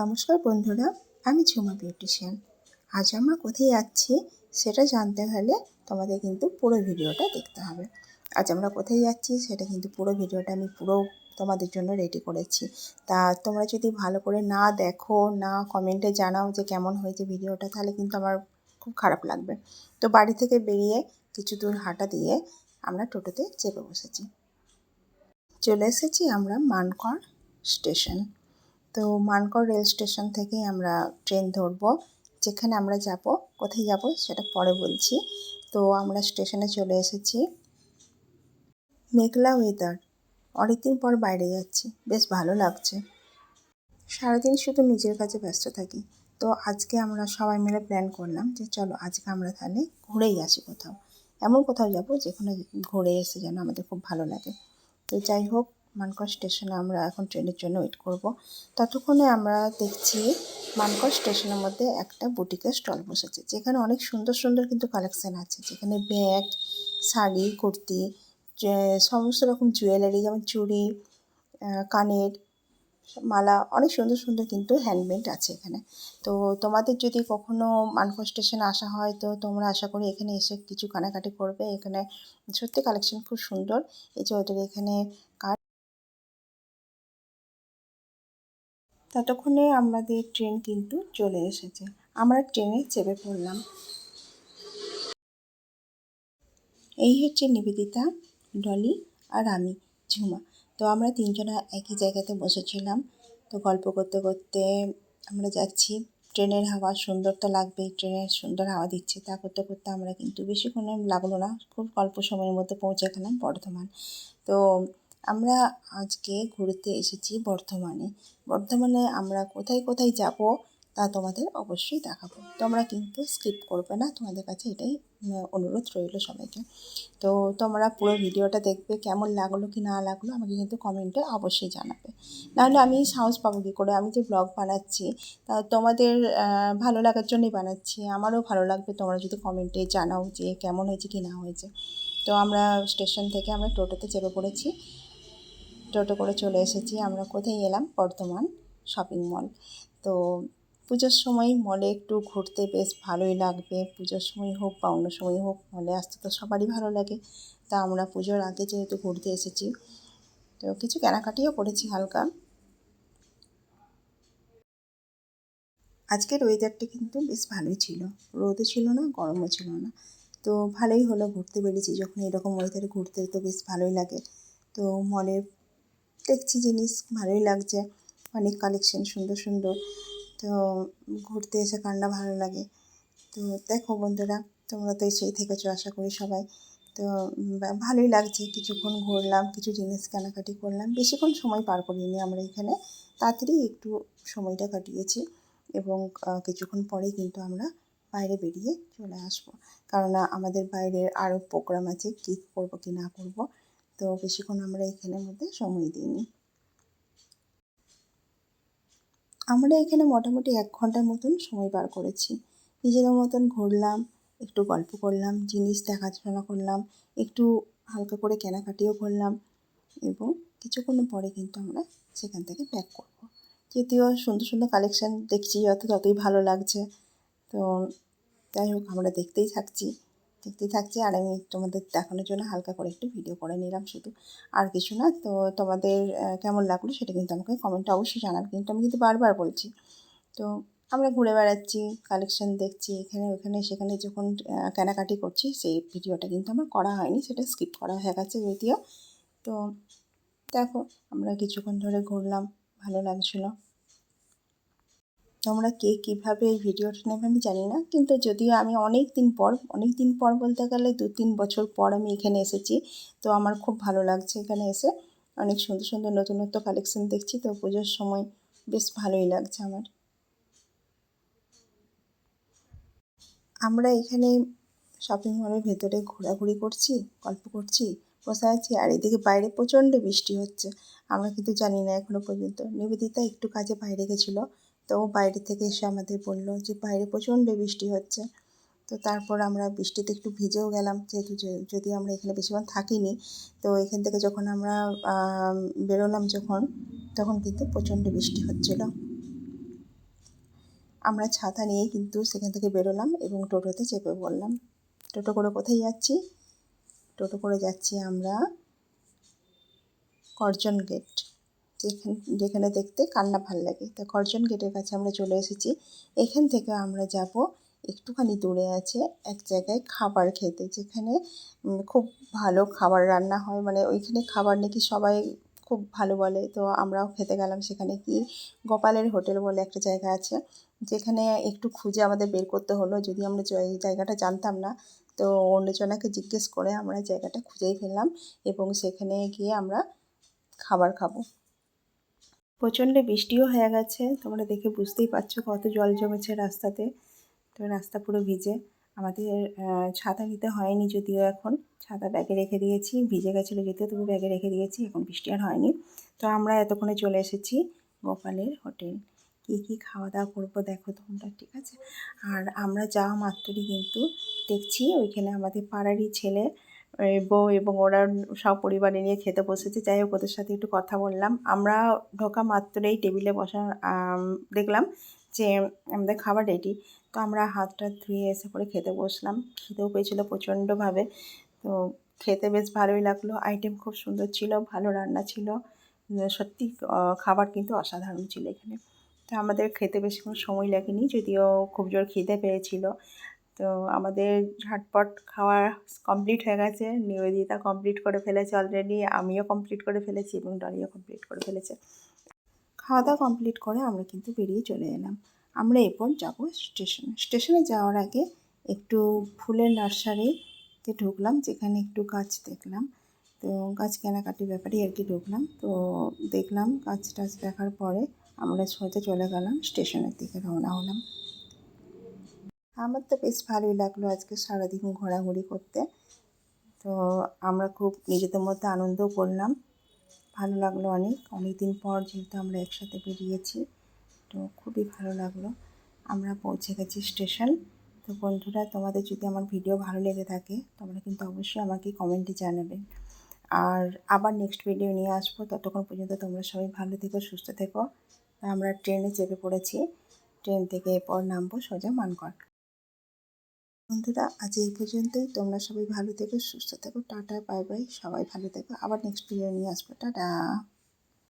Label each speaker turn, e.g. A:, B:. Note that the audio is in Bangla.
A: নমস্কার বন্ধুরা, আমি ঝুমা বিউটিশিয়ান। আজ আমরা কোথায় যাচ্ছি সেটা জানতে হলে তোমাদের কিন্তু পুরো ভিডিওটা দেখতে হবে। আজ আমরা কোথায় যাচ্ছি সেটা কিন্তু পুরো ভিডিওটা আমি তোমাদের জন্য রেডি করেছি। তা তোমরা যদি ভালো করে না দেখো, না কমেন্টে জানাও যে কেমন হয়েছে ভিডিওটা, তাহলে কিন্তু আমার খুব খারাপ লাগবে। তো বাড়ি থেকে বেরিয়ে কিছু দূর হাঁটা দিয়ে আমরা টোটোতে চেপে বসেছি। চলে এসেছি আমরা মানকড় স্টেশন। তো মানকড় রেল স্টেশন থেকে আমরা ট্রেন ধরবো। যেখানে আমরা যাব, কোথায় যাব সেটা পরে বলছি। তো আমরা স্টেশনে চলে এসেছি। মেঘলা ওয়েদার, অনেকদিন পর বাইরে যাচ্ছি, বেশ ভালো লাগছে। সারাদিন শুধু নিজের কাছে ব্যস্ত থাকি। তো আজকে আমরা সবাই মিলে প্ল্যান করলাম যে চলো আজকে আমরা তাহলে ঘুরেই আসি কোথাও। এমন কোথাও যাব যেখানে ঘুরে এসে যেন আমাদের খুব ভালো লাগে। তো যাই হোক, মানকড় স্টেশনে আমরা এখন ট্রেনের জন্য ওয়েট করব। ততক্ষণে আমরা দেখছি মানকড় স্টেশনের মধ্যে একটা বুটিকের স্টল বসেছে, যেখানে অনেক সুন্দর সুন্দর কিন্তু কালেকশান আছে। যেখানে ব্যাগ, শাড়ি, কুর্তি, সমস্ত রকম জুয়েলারি, যেমন চুড়ি, কানের মালা, অনেক সুন্দর সুন্দর কিন্তু হ্যান্ডমেড আছে এখানে। তো তোমাদের যদি কখনো মানকড় স্টেশনে আসা হয়, তো তোমরা আশা করি এখানে এসে কিছু কেনাকাটি করবে। এখানে সত্যি কালেকশন খুব সুন্দর। এই যে ওদের এখানে ততক্ষণে আমাদের ট্রেন কিন্তু চলে এসেছে। আমরা ট্রেনে চেপে পড়লাম। এই হচ্ছে নিবেদিতা, ডলি আর আমি, ঝুমা। তো আমরা তিনজনা একই জায়গাতে বসেছিলাম। তো গল্প করতে করতে আমরা যাচ্ছি। ট্রেনের হাওয়া সুন্দর তো লাগবেই, ট্রেনের সুন্দর হাওয়া দিচ্ছে। তা করতে করতে আমরা কিন্তু বেশিক্ষণ লাগলো না, খুব অল্প সময়ের মধ্যে পৌঁছে গেলাম বর্ধমান। তো আমরা আজকে ঘুরতে এসেছি বর্ধমানে। বর্ধমানে আমরা কোথায় কোথায় যাব তা তোমাদের অবশ্যই দেখাবো। তোমরা কিন্তু স্কিপ করবে না, তোমাদের কাছে এটাই অনুরোধ রইল সবাইকে। তো তোমরা পুরো ভিডিওটা দেখবে, কেমন লাগলো কি না লাগলো আমাকে কিন্তু কমেন্টে অবশ্যই জানাবে। নাহলে আমি সাহস পাবো কী করে? আমি যে ব্লগ বানাচ্ছি তা তোমাদের ভালো লাগার জন্যই বানাচ্ছি। আমারও ভালো লাগবে তোমরা যদি কমেন্টে জানাও যে কেমন হয়েছে কি না হয়েছে। তো আমরা স্টেশন থেকে আমরা টোটোতে চেপে পড়েছি। টোটো করে চলে এসেছি। আমরা কোথায় এলাম? Bardhaman shopping mall. তো পুজোর সময় মলে একটু ঘুরতে বেশ ভালোই লাগবে। পুজোর সময় হোক বা অন্য সময় হোক, মলে আসতে তো সবারই ভালো লাগে। তা আমরা পুজোর আগে যেহেতু ঘুরতে এসেছি, তো কিছু কেনাকাটিও করেছি হালকা। আজকের ওয়েদারটা কিন্তু বেশ ভালোই ছিল, রোদও ছিল না, গরমও ছিল না। তো ভালোই হলো, ঘুরতে বেরিয়েছি যখন এরকম ওয়েদারে ঘুরতে তো বেশ ভালোই লাগে। তো মলে দেখছি জিনিস ভালোই লাগছে, অনেক কালেকশন সুন্দর সুন্দর। তো ঘুরতে এসে কার না ভালো লাগে। তো দেখো বন্ধুরা, তোমরা তো এসেই থেকেছো আশা করি সবাই। তো ভালোই লাগছে, কিছুক্ষণ ঘুরলাম, কিছু জিনিস কেনাকাটি করলাম। বেশিক্ষণ সময় পার করিনি আমরা এখানে, তাড়াতাড়ি একটু সময়টা কাটিয়েছি। এবং কিছুক্ষণ পরেই কিন্তু আমরা বাইরে বেরিয়ে চলে আসবো, কেননা আমাদের বাইরের আরও প্রোগ্রাম আছে, কী করবো কি না করবো। তো বেশিক্ষণ আমরা এখানের মধ্যে সময় দিইনি। আমরা এখানে মোটামুটি 1 ঘন্টার মতন সময় পার করেছি। নিজেদের মতন ঘুরলাম, একটু গল্প করলাম, জিনিস দেখাশোনা করলাম, একটু হালকা করে কেনাকাটিও করলাম এবং কিছুক্ষণ পরে কিন্তু আমরা সেখান থেকে ব্যাক করব। যদিও সুন্দর সুন্দর কালেকশান দেখছি, ততই ভালো লাগছে। তো যাই হোক, আমরা দেখতেই থাকছি। আর আমি তোমাদের দেখানোর জন্য হালকা করে একটু ভিডিও করে নিলাম শুধু, আর কিছু না। তো তোমাদের কেমন লাগলো সেটা কিন্তু আমাকে কমেন্টে অবশ্যই জানাবে, কিন্তু আমি কিন্তু বারবার বলছি। তো আমরা ঘুরে বেড়াচ্ছি, কালেকশান দেখছি, এখানে ওখানে সেখানে যখন কেনাকাটি করছি, সেই ভিডিওটা কিন্তু আমার করা হয়নি, সেটা স্কিপ করা হয়ে গেছে যদিও। তো দেখো, আমরা কিছুক্ষণ ধরে ঘুরলাম, ভালো লাগছিলো। তোমরা কে কীভাবে এই ভিডিওটা নেবে আমি জানি না, কিন্তু যদিও আমি অনেক দিন পর বলতে গেলে 2-3 বছর পর আমি এখানে এসেছি। তো আমার খুব ভালো লাগছে এখানে এসে, অনেক সুন্দর সুন্দর নতুনত্ব কালেকশন দেখছি। তো পুজোর সময় বেশ ভালোই লাগছে আমার। আমরা এখানে শপিং মলের ভেতরে ঘোরাঘুরি করছি, গল্প করছি, বসে আছি, আর এদিকে বাইরে প্রচণ্ড বৃষ্টি হচ্ছে। আমরা কিন্তু জানি না এখনও পর্যন্ত। নিবেদিতা একটু কাজে বাইরে গেছিলো, তো ও বাইরে থেকে এসে আমাদের বলল যে বাইরে প্রচণ্ড বৃষ্টি হচ্ছে। তো তারপর আমরা বৃষ্টিতে একটু ভিজেও গেলাম, যেহেতু যদিও আমরা এখানে বেশিক্ষণ থাকিনি। তো এখান থেকে যখন আমরা বেরোলাম তখন কিন্তু প্রচণ্ড বৃষ্টি হচ্ছিলো। আমরা ছাতা নিয়েই কিন্তু সেখান থেকে বেরোলাম এবং টোটোতে চেপে পড়লাম। টোটো করে কোথায় যাচ্ছি? টোটো করে যাচ্ছি আমরা করজন গেট, যেখানে দেখতে কার না ভাল লাগে। তা করজন গেটের কাছে আমরা চলে এসেছি। এখান থেকে আমরা যাব একটুখানি দূরে আছে এক জায়গায় খাবার খেতে, যেখানে খুব ভালো খাবার রান্না হয়, মানে ওইখানে খাবার নাকি সবাই খুব ভালো বলে। তো আমরাও খেতে গেলাম সেখানে। কি গোপালের হোটেল বলে একটা জায়গা আছে, যেখানে একটু খুঁজে আমাদের বের করতে হলো, যদি আমরা এই জায়গাটা জানতাম না। তো অন্যজনাকে জিজ্ঞেস করে আমরা জায়গাটা খুঁজেই ফেললাম এবং সেখানে গিয়ে আমরা খাবার খাবো। প্রচণ্ড বৃষ্টিও হয়ে গেছে, তোমরা দেখে বুঝতেই পারছো কত জল জমেছে রাস্তাতে। তো রাস্তা পুরো ভিজে। আমাদের ছাতা নিতে হয়নি যদিও, এখন ছাতা ব্যাগে রেখে দিয়েছি। ভিজে গেছিলো যদিও, তবু ব্যাগে রেখে দিয়েছি, এখন বৃষ্টি আর হয়নি। তো আমরা এতক্ষণে চলে এসেছি গোপালের হোটেল। কী কী খাওয়া দাওয়া করবো দেখো তোমরা, ঠিক আছে? আর আমরা যাওয়া মাত্রই কিন্তু দেখছি ওইখানে আমাদের পাড়ারই ছেলে, বউ এবং ওরা সব পরিবারে নিয়ে খেতে বসেছে। যাই হোক, ওদের সাথে একটু কথা বললাম। আমরা ঢোকা মাত্রই টেবিলে বসা দেখলাম যে আমাদের খাবার রেডি। তো আমরা হাত টাত ধুয়ে এসে পরে খেতে বসলাম। খিদেও পেয়েছিলো প্রচণ্ডভাবে। তো খেতে বেশ ভালোই লাগলো। আইটেম খুব সুন্দর ছিল, ভালো রান্না ছিল। সত্যি খাবার কিন্তু অসাধারণ ছিল এখানে। তো আমাদের খেতে বেশিক্ষণ সময় লাগেনি, যদিও খুব জোর খিদে পেয়েছিল। তো আমাদের ঝটপট খাওয়া কমপ্লিট হয়ে গেছে। নিবেদিতা কমপ্লিট করে ফেলেছে অলরেডি, আমিও কমপ্লিট করে ফেলেছি এবং ডলিও কমপ্লিট করে ফেলেছে। খাওয়া দাওয়া কমপ্লিট করে আমরা কিন্তু বেরিয়ে চলে এলাম। আমরা এরপর যাব স্টেশনে। স্টেশনে যাওয়ার আগে একটু ফুলের নার্সারিতে ঢুকলাম, যেখানে একটু গাছ দেখলাম। তো গাছ কেনাকাটির ব্যাপারেই আর কি ঢুকলাম। তো দেখলাম গাছ টাছ দেখার পরে আমরা সোজা চলে গেলাম স্টেশনের দিকে, রওনা হলাম। আমার তো বেশ ভালোই লাগলো আজকে সারাদিন ঘোরাঘুরি করতে। তো আমরা খুব নিজেদের মধ্যে আনন্দও করলাম, ভালো লাগলো অনেক দিন পর যেহেতু আমরা একসাথে বেরিয়েছি। তো খুবই ভালো লাগলো। আমরা পৌঁছে গেছি স্টেশন। তো বন্ধুরা, তোমাদের যদি আমার ভিডিও ভালো লেগে থাকে তোমরা কিন্তু অবশ্যই আমাকে কমেন্টে জানাবে। আর আবার নেক্সট ভিডিও নিয়ে আসবো। ততক্ষণ পর্যন্ত তোমরা সবাই ভালো থেকো, সুস্থ থেকো। আমরা ট্রেনে চেপে পড়েছি। ট্রেন থেকে এরপর নামবো সোজা মানকড়। বন্ধুরা, আজ এই পর্যন্তই। তোমরা সবাই ভালো থেকো, সুস্থ থেকো। Tata, bye bye. সবাই ভালো থেকো। আবার নেক্সট ভিডিও নিয়ে আসবো। টাটা।